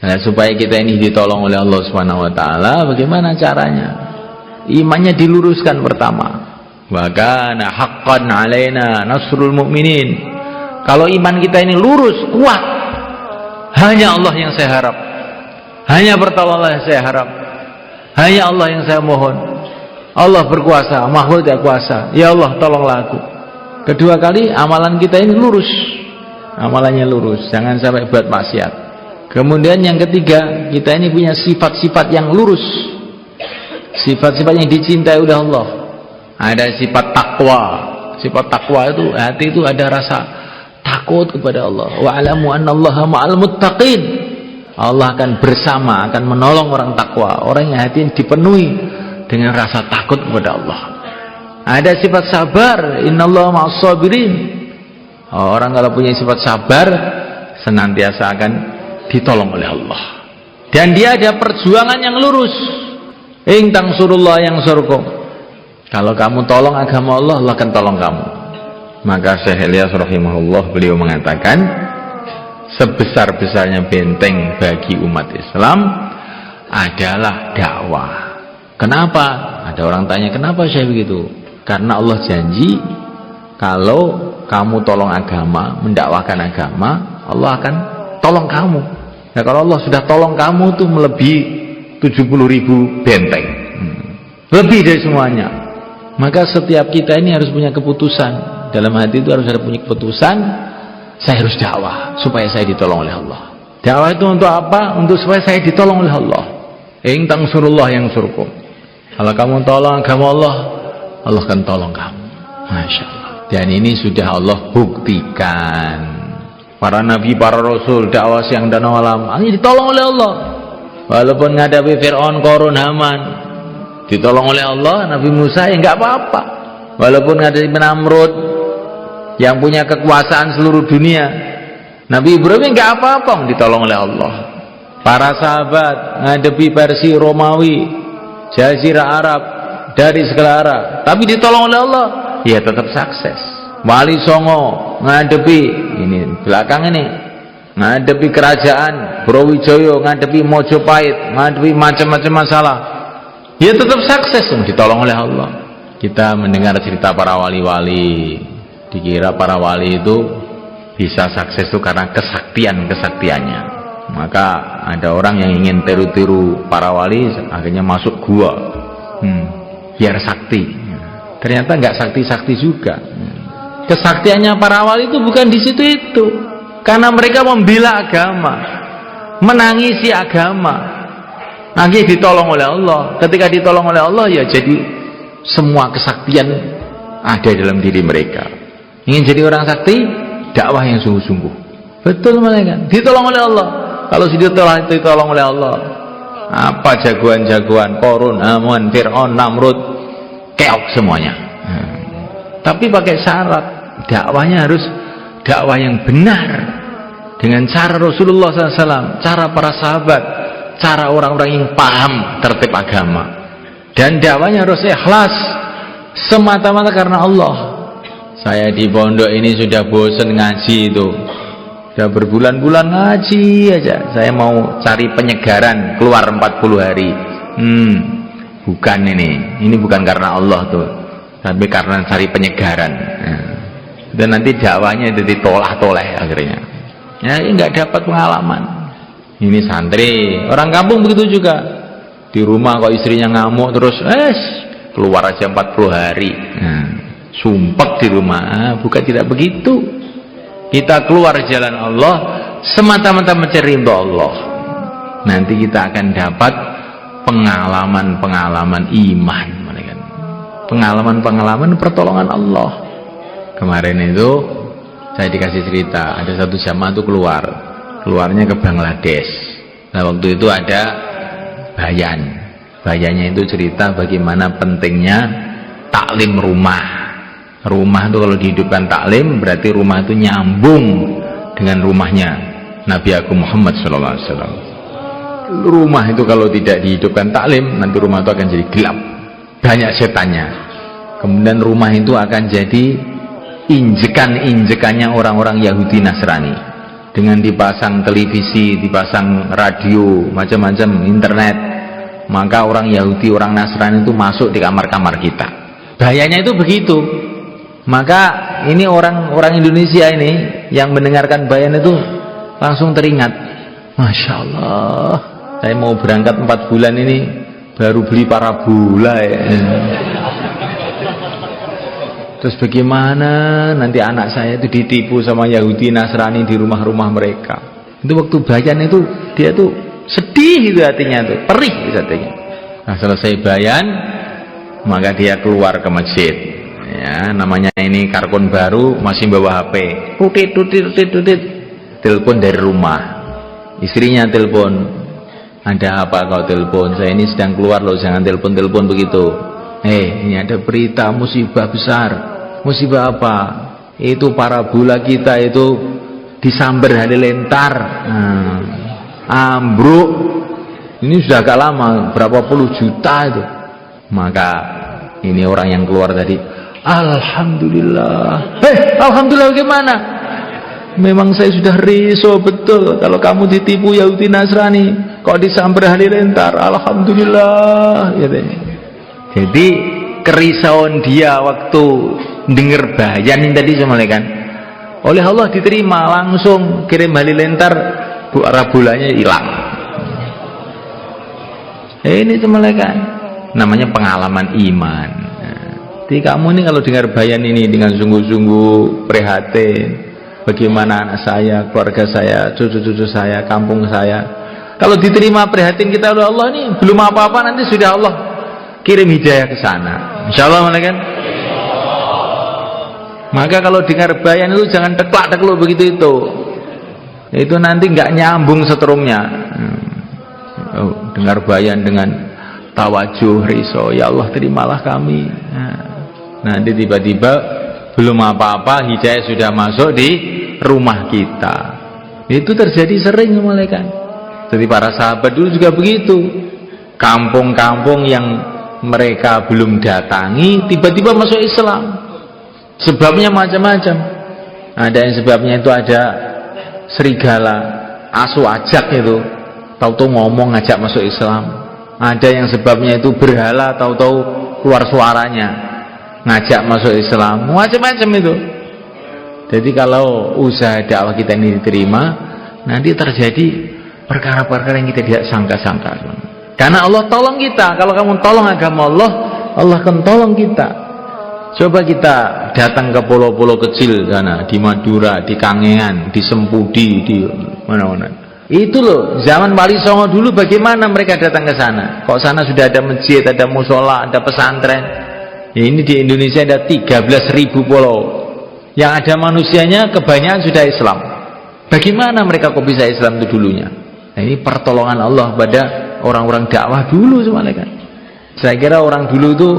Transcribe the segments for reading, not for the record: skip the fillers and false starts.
Nah, supaya kita ini ditolong oleh Allah Subhanahu wa taala, bagaimana caranya? Imannya diluruskan pertama. Wa kana haqqan 'alaina nasrul mu'minin. Kalau iman kita ini lurus, kuat, hanya Allah yang saya harap. Hanya pertolongan yang saya harap. Hanya Allah yang saya mohon. Allah berkuasa, Maha tidak kuasa. Ya Allah, tolonglah aku. Kedua kali amalan kita ini lurus. Amalannya lurus, jangan sampai buat maksiat. Kemudian yang ketiga, kita ini punya sifat-sifat yang lurus, sifat-sifat yang dicintai oleh Allah. Ada sifat takwa. Sifat takwa itu, hati itu ada rasa takut kepada Allah. Wa'alamu annallaha ma'al muttaqin. Allah akan bersama, akan menolong orang takwa, orang yang hati dipenuhi dengan rasa takut kepada Allah. Ada sifat sabar, innallaha ma'as sabirin. Orang kalau punya sifat sabar, senantiasa akan ditolong oleh Allah. Dan dia ada perjuangan yang lurus. In tansurullah yansurkum. Kalau kamu tolong agama Allah, Allah akan tolong kamu. Maka Syekh Ilyas rahimahullah, beliau mengatakan, sebesar-besarnya benteng bagi umat Islam adalah dakwah. Kenapa? Ada orang tanya, kenapa Syekh begitu? Karena Allah janji, kalau kamu tolong agama, mendakwahkan agama, Allah akan tolong kamu. Nah, kalau Allah sudah tolong kamu tuh melebihi 70.000 benteng, lebih dari semuanya. Maka setiap kita ini harus punya keputusan. Dalam hati itu harus ada punya keputusan, saya harus dakwah supaya saya ditolong oleh Allah. Dakwah itu untuk apa? Untuk supaya saya ditolong oleh Allah. In tansurullah yansurkum. Kalau kamu tolong agama Allah, Allah akan tolong kamu. Masya Allah. Dan ini sudah Allah buktikan. Para nabi, para rasul, dakwah siang dan malam, ini ditolong oleh Allah. Walaupun menghadapi Fir'aun, Qarun, Haman, ditolong oleh Allah. Nabi Musa ya nggak apa-apa. Walaupun menghadapi Namrud yang punya kekuasaan seluruh dunia, Nabi Ibrahim nggak apa-apa, ditolong oleh Allah. Para sahabat menghadapi Persia, Romawi, Jazirah Arab, dari segala arah, tapi ditolong oleh Allah, ya tetap sukses. Wali Songo ngadepi ini belakang ini, ngadepi kerajaan Brawijaya, ngadepi Mojopahit, ngadepi macam-macam masalah, ya tetap sukses, ditolong oleh Allah. Kita mendengar cerita para wali-wali, dikira para wali itu bisa sukses itu karena kesaktiannya. Maka ada orang yang ingin tiru-tiru para wali, akhirnya masuk gua, biar sakti. Ternyata nggak sakti-sakti juga. Kesaktiannya para wali itu bukan di situ itu, karena mereka membela agama, menangisi agama. Nanti ditolong oleh Allah. Ketika ditolong oleh Allah, ya jadi semua kesaktian ada dalam diri mereka. Ingin jadi orang sakti, dakwah yang sungguh-sungguh. Betul mereka ditolong oleh Allah. Kalau sudah ditolong oleh Allah, apa jagoan-jagoan Qarun, Haman, Fir'aun, Namrud, keok semuanya. Tapi pakai syarat, dakwahnya harus dakwah yang benar, dengan cara Rasulullah SAW, cara para sahabat, cara orang-orang yang paham tertib agama. Dan dakwahnya harus ikhlas, semata-mata karena Allah. Saya di pondok ini sudah bosan ngaji itu, sudah berbulan-bulan ngaji aja. Saya mau cari penyegaran, keluar 40 hari. Bukan ini bukan karena Allah tuh, tapi karena cari penyegaran. Dan nanti dakwahnya jadi tolah-toleh akhirnya. Ya, ini nggak dapat pengalaman. Ini santri, orang kampung begitu juga. Di rumah kok istrinya ngamuk terus, keluar aja 40 hari. Sumpek di rumah. Bukan tidak begitu. Kita keluar jalan Allah semata-mata mencari ridha Allah. Nanti kita akan dapat pengalaman-pengalaman iman, pengalaman-pengalaman pertolongan Allah. Kemarin itu saya dikasih cerita, ada satu jamaah itu keluarnya ke Bangladesh. Nah, waktu itu ada bayannya itu cerita bagaimana pentingnya taklim rumah. Rumah itu kalau dihidupkan taklim, berarti rumah itu nyambung dengan rumahnya Nabi Agung Muhammad SAW. Rumah itu kalau tidak dihidupkan taklim, nanti rumah itu akan jadi gelap, banyak setannya. Kemudian rumah itu akan jadi injekan-injekannya orang-orang Yahudi Nasrani. dengan dipasang televisi, dipasang radio, macam-macam internet, maka orang Yahudi, orang Nasrani itu masuk di kamar-kamar kita. Bahayanya itu begitu. Maka ini orang Indonesia ini yang mendengarkan bayan itu langsung teringat, Masya Allah, saya mau berangkat 4 bulan ini baru beli parabola ya. Terus bagaimana nanti anak saya itu ditipu sama Yahudi Nasrani di rumah-rumah mereka. Itu waktu bayan itu dia tuh sedih itu hatinya tuh, perih itu hatinya. Nah selesai bayan maka dia keluar ke masjid. Ya, namanya ini karkon baru, masih bawa HP. Tutit. Telepon dari rumah. Istrinya telepon. Ada apa kau telepon? Saya ini sedang keluar loh, jangan telepon begitu. Ini ada berita musibah besar. Musibah apa? Itu parabola kita itu disambar halilintar, ambruk. Ini sudah agak lama, berapa puluh juta itu. Maka ini orang yang keluar tadi, Alhamdulillah. Alhamdulillah bagaimana? Memang saya sudah risau betul kalau kamu ditipu Yahudi Nasrani, kok disambar halilintar. Alhamdulillah. Jadi kerisauan dia waktu dengar bayan tadi kan, oleh Allah diterima, langsung kirim halilintar, parabolanya hilang. Ini kan namanya pengalaman iman. Jadi kamu ini kalau dengar bayan ini dengan sungguh-sungguh prihatin, bagaimana anak saya, keluarga saya, cucu-cucu saya, kampung saya, kalau diterima prihatin kita oleh Allah ini belum apa-apa, nanti sudah Allah kirim hidayah ke sana, insyaallah kan. Maka kalau dengar bayan itu jangan teklak-tekluk begitu itu nanti nggak nyambung setrumnya. Dengar bayan dengan tawajuh, riso, ya Allah terimalah kami. Nanti tiba-tiba belum apa-apa hidayah sudah masuk di rumah kita. Itu terjadi sering kan. Jadi para sahabat dulu juga begitu. Kampung-kampung yang mereka belum datangi tiba-tiba masuk Islam. Sebabnya macam-macam. Ada yang sebabnya itu ada serigala, asu ajak itu, tahu-tahu ngomong ngajak masuk Islam. Ada yang sebabnya itu berhala, tahu-tahu keluar suaranya ngajak masuk Islam. Macam-macam itu. Jadi kalau usaha dakwah kita ini diterima, nanti terjadi perkara-perkara yang kita tidak sangka-sangka. Karena Allah tolong kita. Kalau kamu tolong agama Allah, Allah akan tolong kita. Coba kita datang ke pulau-pulau kecil sana, di Madura, di Kangean, di Sempudi, di mana-mana. Itu loh, zaman Wali Songo dulu bagaimana mereka datang ke sana. Kok sana sudah ada masjid, ada musola, ada pesantren. Ya, ini di Indonesia ada 13.000 pulau. Yang ada manusianya kebanyakan sudah Islam. Bagaimana mereka kok bisa Islam itu dulunya? Nah, ini pertolongan Allah pada orang-orang dakwah dulu semuanya kan. Saya kira orang dulu itu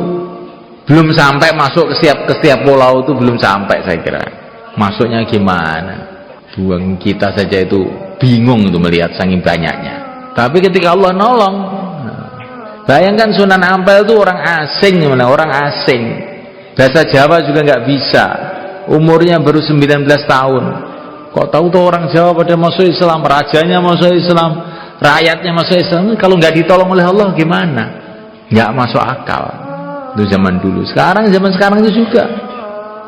belum sampai masuk ke setiap pulau itu belum sampai, saya kira. Masuknya gimana? Buang kita saja itu bingung untuk melihat saking banyaknya. Tapi ketika Allah nolong, bayangkan Sunan Ampel itu orang asing, orang asing. Bahasa Jawa juga nggak bisa. Umurnya baru 19 tahun. Kok tahu tuh orang Jawa pada masuk Islam, rajanya masuk Islam, rakyatnya masuk Islam. Kalau nggak ditolong oleh Allah gimana? Nggak masuk akal. Itu zaman dulu. Sekarang zaman sekarang itu juga.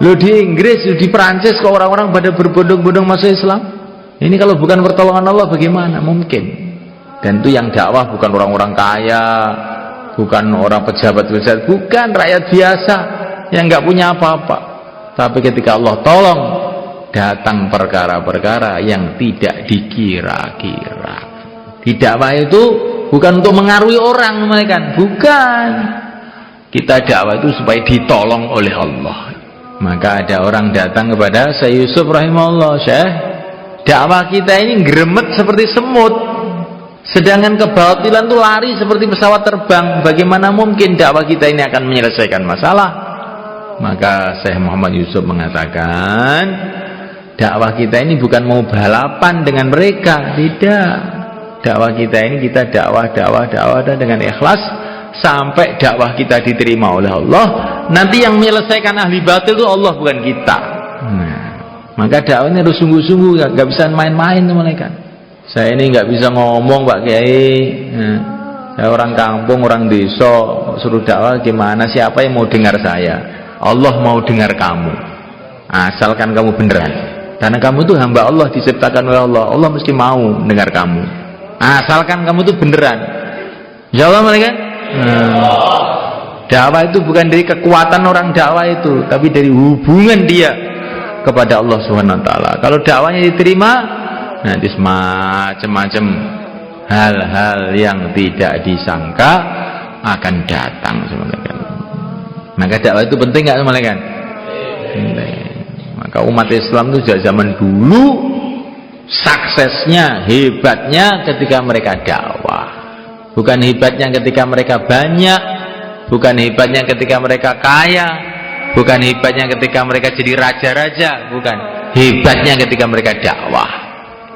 Lo di Inggris, di Perancis kok orang-orang pada berbondong-bondong masuk Islam. Ini kalau bukan pertolongan Allah bagaimana? Mungkin. Dan itu yang dakwah bukan orang-orang kaya, bukan orang pejabat-pejabat, bukan rakyat biasa yang nggak punya apa-apa. Tapi ketika Allah tolong, datang perkara-perkara yang tidak dikira-kira. Di dakwah itu bukan untuk mengaruhi orang, mereka bukan. Kita dakwah itu supaya ditolong oleh Allah. Maka ada orang datang kepada Syekh Yusuf rahimahullah, Syekh, dakwah kita ini gremet seperti semut, sedangkan kebatilan itu lari seperti pesawat terbang. Bagaimana mungkin dakwah kita ini akan menyelesaikan masalah? Maka Syekh Muhammad Yusuf mengatakan, dakwah kita ini bukan mau balapan dengan mereka, tidak. Dakwah kita ini kita dakwah dengan ikhlas sampai dakwah kita diterima oleh Allah. Nanti yang menyelesaikan ahli batil itu Allah, bukan kita. Nah, Maka dakwah ini harus sungguh-sungguh, nggak bisa main-main mereka. Saya ini nggak bisa ngomong Pak Kiai. Saya orang kampung, orang desa, suruh dakwah gimana? Siapa yang mau dengar saya? Allah mau dengar kamu. Asalkan kamu beneran. Karena kamu itu hamba Allah, diciptakan oleh Allah. Allah mesti mau dengar kamu. Asalkan kamu itu beneran. Insya Allah mereka. Dakwah itu bukan dari kekuatan orang dakwah itu, tapi dari hubungan dia kepada Allah Subhanahu Wa Taala. Kalau dakwahnya diterima, nanti macam-macam hal-hal yang tidak disangka akan datang sebenarnya. Maka dakwah itu penting nggak sebenarnya? Maka umat Islam itu sejak zaman dulu suksesnya, hebatnya ketika mereka dakwah. Bukan hebatnya ketika mereka banyak, bukan hebatnya ketika mereka kaya, bukan hebatnya ketika mereka jadi raja-raja, bukan. Hebatnya ketika mereka dakwah.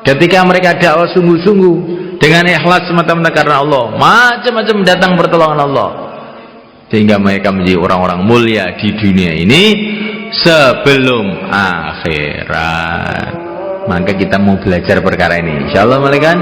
Ketika mereka dakwah sungguh-sungguh dengan ikhlas semata-mata karena Allah, macam-macam datang pertolongan Allah, sehingga mereka menjadi orang-orang mulia di dunia ini sebelum akhirat. Maka kita mau belajar perkara ini, insyaallah malaikat.